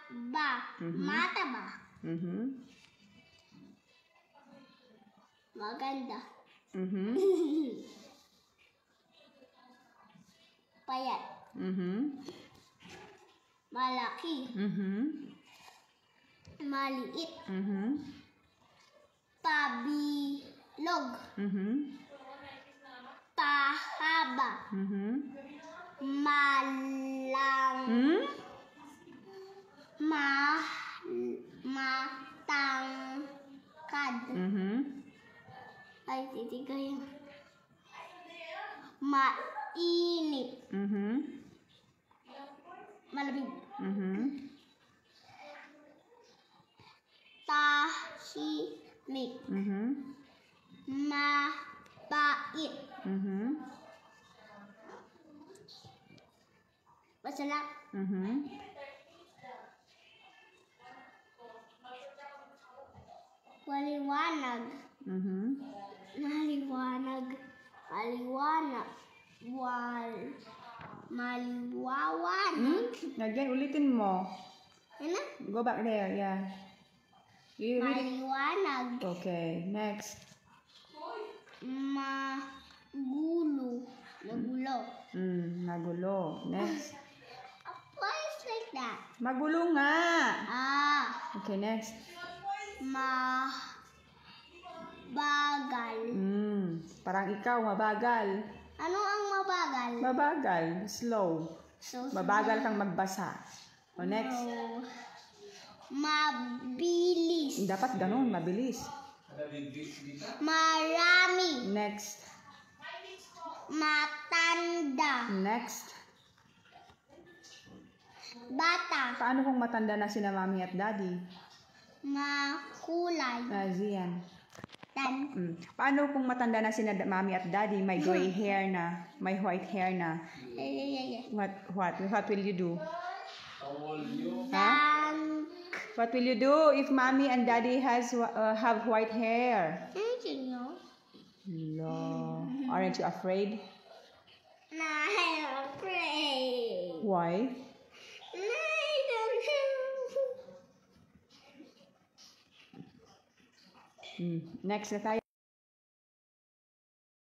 Mataba. Maganda. Payat. Malaki. Maliit. Pabilog. Pahaba. Matangkad. Ay, titiga yun. Mainit. Malamig. Tahimik. Mabait. Masarap. Maliwanag. Maliwanag. Maliwawanag. Again, ulitin mo. Ano? Go back there, yeah. You read it? Maliwanag. Okay, next. Magulo. Magulo. Next. Why is like that? Magulo nga. Okay, next. Mabagal. Parang ikaw, mabagal. Ano ang mabagal? Mabagal, slow. Mabagal kang magbasa. O next. Mabilis. Dapat ganun, mabilis. Marami. Next. Matanda. Next. Bata. Paano kung matanda na sina mami at daddy? Makulay. Zian. Dan. Paano kung matanda na sina mami at daddy, may gray hair na, may white hair na? What will you do? What will you do if mommy and daddy have white hair? No. Aren't you afraid? No, I'm afraid. Why? No, I don't know. Next na tayo.